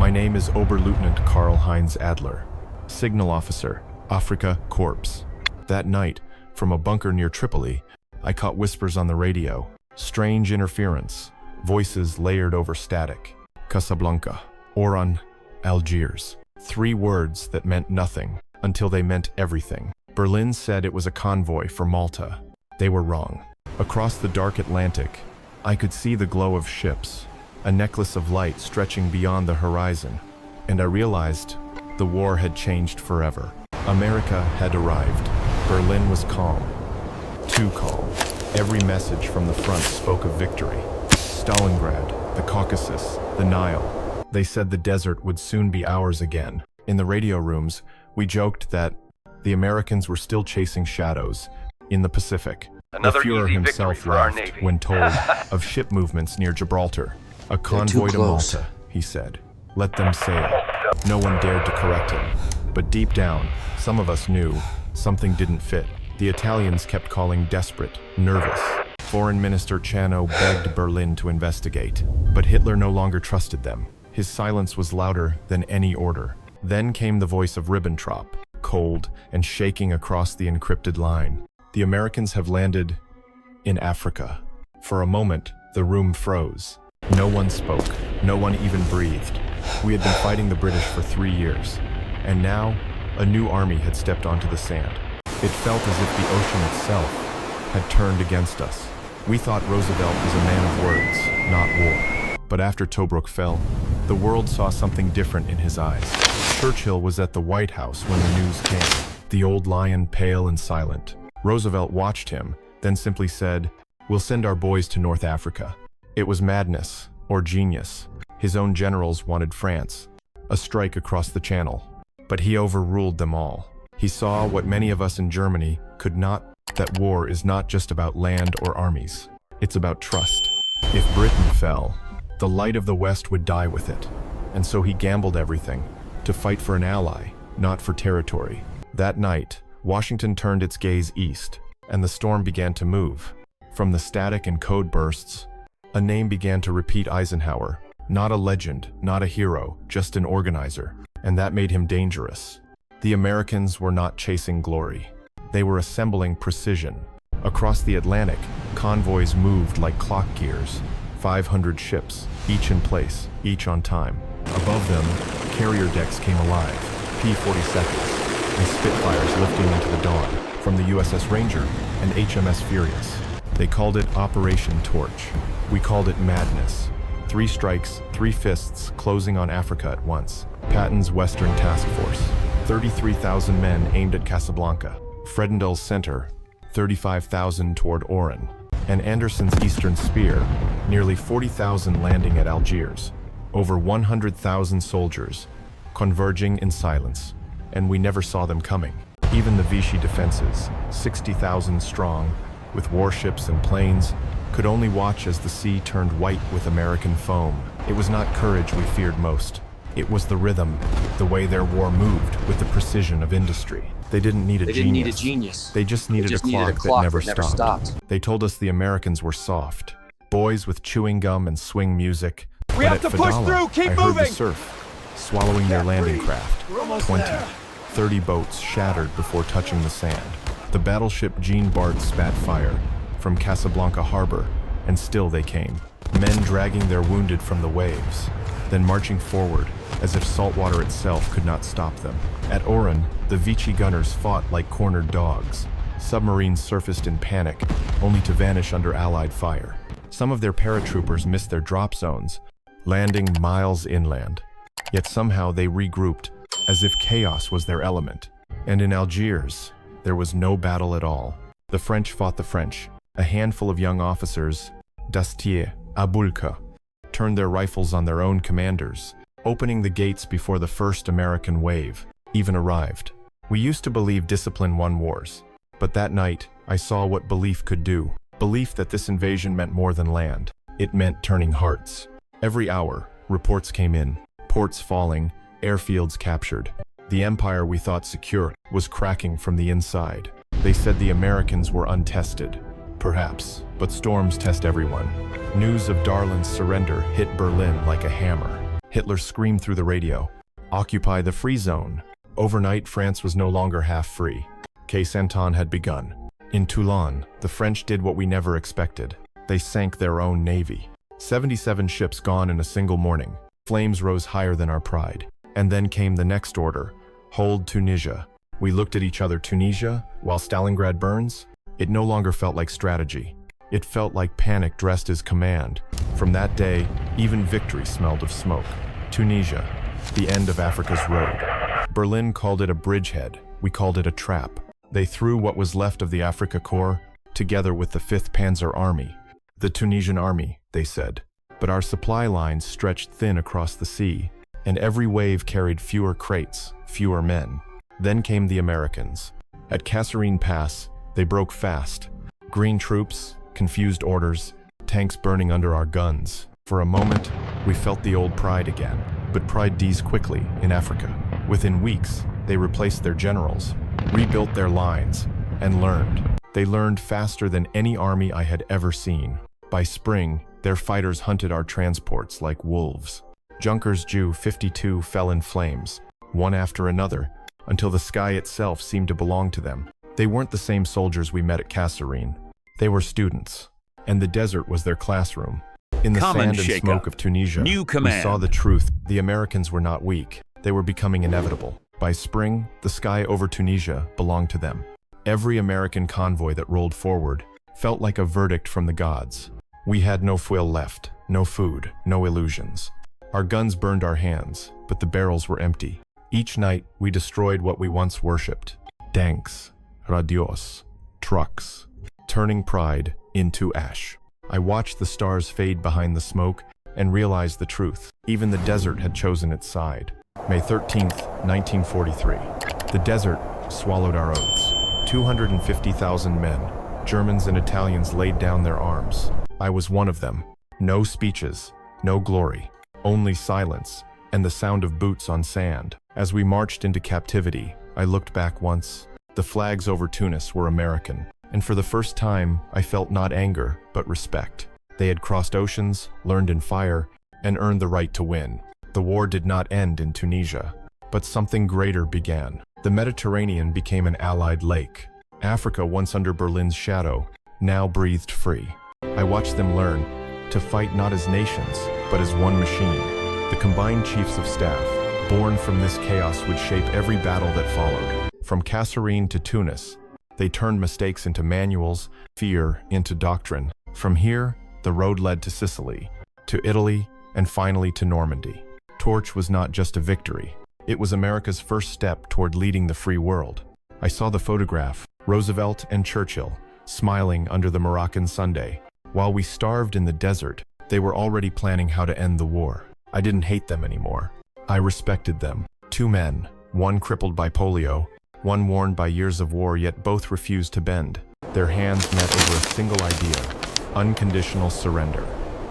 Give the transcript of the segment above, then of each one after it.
My name is Oberleutnant Karl-Heinz Adler, signal officer, Afrika Korps. That night, from a bunker near Tripoli, I caught whispers on the radio. Strange interference, voices layered over static. Casablanca, Oran, Algiers. 3 words that meant nothing until they meant everything. Berlin said it was a convoy for Malta. They were wrong. Across the dark Atlantic, I could see the glow of ships, a necklace of light stretching beyond the horizon, and I realized the war had changed forever. America had arrived. Berlin was calm. Too calm. Every message from the front spoke of victory. Stalingrad, the Caucasus, the Nile. They said the desert would soon be ours again. In the radio rooms, we joked that the Americans were still chasing shadows in the Pacific. Another the Fuhrer easy himself victory for our laughed Navy. when told of ship movements near Gibraltar. A convoy to Malta, he said. Let them sail. No one dared to correct him. But deep down, some of us knew something didn't fit. The Italians kept calling desperate, nervous. Foreign Minister Chano begged Berlin to investigate, but Hitler no longer trusted them. His silence was louder than any order. Then came the voice of Ribbentrop, cold and shaking across the encrypted line. The Americans have landed in Africa. For a moment, the room froze. No one spoke. No one even breathed. We had been fighting the British for 3 years, and now a new army had stepped onto the sand. It felt as if the ocean itself had turned against us. We thought Roosevelt was a man of words, not war. But after Tobruk fell, the world saw something different in his eyes. Churchill was at the White House when the news came, the old lion pale and silent. Roosevelt watched him, then simply said, "We'll send our boys to North Africa." It was madness, or genius. His own generals wanted France, a strike across the Channel. But he overruled them all. He saw what many of us in Germany could not, that war is not just about land or armies. It's about trust. If Britain fell, the light of the West would die with it. And so he gambled everything, to fight for an ally, not for territory. That night, Washington turned its gaze east, and the storm began to move. From the static and code bursts, a name began to repeat: Eisenhower. Not a legend, not a hero, just an organizer. And that made him dangerous. The Americans were not chasing glory. They were assembling precision. Across the Atlantic, convoys moved like clock gears. 500 ships, each in place, each on time. Above them, carrier decks came alive, P-42s, and Spitfires lifting into the dawn, from the USS Ranger and HMS Furious. They called it Operation Torch. We called it madness. 3 strikes, 3 fists closing on Africa at once. Patton's Western Task Force, 33,000 men aimed at Casablanca. Fredendel's center, 35,000 toward Oran. And Anderson's Eastern Spear, nearly 40,000 landing at Algiers. Over 100,000 soldiers, converging in silence. And we never saw them coming. Even the Vichy defenses, 60,000 strong, with warships and planes, could only watch as the sea turned white with American foam. It was not courage we feared most. It was the rhythm, the way their war moved with the precision of industry. They didn't need a genius. They just needed a clock that never stopped. They told us the Americans were soft. Boys with chewing gum and swing music. We have to push through! Keep I heard moving! the surf, swallowing their landing craft. 20, 30 boats shattered before touching the sand. The battleship Jean Bart spat fire from Casablanca harbor, and still they came. Men dragging their wounded from the waves, then marching forward as if saltwater itself could not stop them. At Oran, the Vichy gunners fought like cornered dogs. Submarines surfaced in panic, only to vanish under Allied fire. Some of their paratroopers missed their drop zones, landing miles inland. Yet somehow they regrouped, as if chaos was their element. And in Algiers, there was no battle at all. The French fought the French. A handful of young officers, Dastier, Abulka, turned their rifles on their own commanders, opening the gates before the first American wave even arrived. We used to believe discipline won wars, but that night I saw what belief could do. Belief that this invasion meant more than land. It meant turning hearts. Every hour, reports came in, ports falling, airfields captured. The empire we thought secure was cracking from the inside. They said the Americans were untested. Perhaps, but storms test everyone. News of Darlan's surrender hit Berlin like a hammer. Hitler screamed through the radio, "Occupy the free zone." Overnight, France was no longer half free. Quai-Saint-Anne had begun. In Toulon, the French did what we never expected. They sank their own navy. 77 ships gone in a single morning. Flames rose higher than our pride. And then came the next order: hold Tunisia. We looked at each other. Tunisia, while Stalingrad burns? It no longer felt like strategy. It felt like panic dressed as command. From that day, even victory smelled of smoke. Tunisia, the end of Africa's road. Berlin called it a bridgehead. We called it a trap. They threw what was left of the Afrika Korps together with the 5th Panzer Army. The Tunisian army, they said. But our supply lines stretched thin across the sea, and every wave carried fewer crates, fewer men. Then came the Americans. At Kasserine Pass, they broke fast. Green troops, confused orders, tanks burning under our guns. For a moment, we felt the old pride again. But pride dies quickly in Africa. Within weeks, they replaced their generals, rebuilt their lines, and learned. They learned faster than any army I had ever seen. By spring, their fighters hunted our transports like wolves. Junkers Ju 52 fell in flames, one after another, until the sky itself seemed to belong to them. They weren't the same soldiers we met at Kasserine. They were students, and the desert was their classroom. In the sand and smoke of Tunisia, we saw the truth. The Americans were not weak. They were becoming inevitable. By spring, the sky over Tunisia belonged to them. Every American convoy that rolled forward felt like a verdict from the gods. We had no fuel left, no food, no illusions. Our guns burned our hands, but the barrels were empty. Each night, we destroyed what we once worshipped: tanks, radios, trucks, turning pride into ash. I watched the stars fade behind the smoke and realized the truth. Even the desert had chosen its side. May 13th, 1943. The desert swallowed our oaths. 250,000 men, Germans and Italians, laid down their arms. I was one of them. No speeches, no glory, only silence and the sound of boots on sand. As we marched into captivity, I looked back once. The flags over Tunis were American, and for the first time, I felt not anger, but respect. They had crossed oceans, learned in fire, and earned the right to win. The war did not end in Tunisia, but something greater began. The Mediterranean became an allied lake. Africa, once under Berlin's shadow, now breathed free. I watched them learn to fight not as nations, but as one machine. The combined chiefs of staff, born from this chaos, would shape every battle that followed. From Kasserine to Tunis, they turned mistakes into manuals, fear into doctrine. From here, the road led to Sicily, to Italy, and finally to Normandy. Torch was not just a victory. It was America's first step toward leading the free world. I saw the photograph, Roosevelt and Churchill, smiling under the Moroccan Sunday. While we starved in the desert, they were already planning how to end the war. I didn't hate them anymore. I respected them. Two men, one crippled by polio, one worn by years of war, yet both refused to bend. Their hands met over a single idea: unconditional surrender.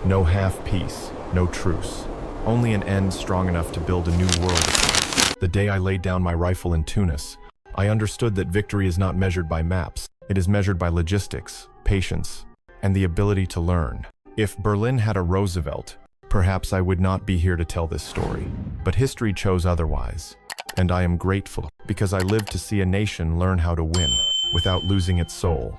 No half peace, no truce. Only an end strong enough to build a new world. The day I laid down my rifle in Tunis, I understood that victory is not measured by maps. It is measured by logistics, patience, and the ability to learn. If Berlin had a Roosevelt, perhaps I would not be here to tell this story. But history chose otherwise. And I am grateful, because I lived to see a nation learn how to win without losing its soul.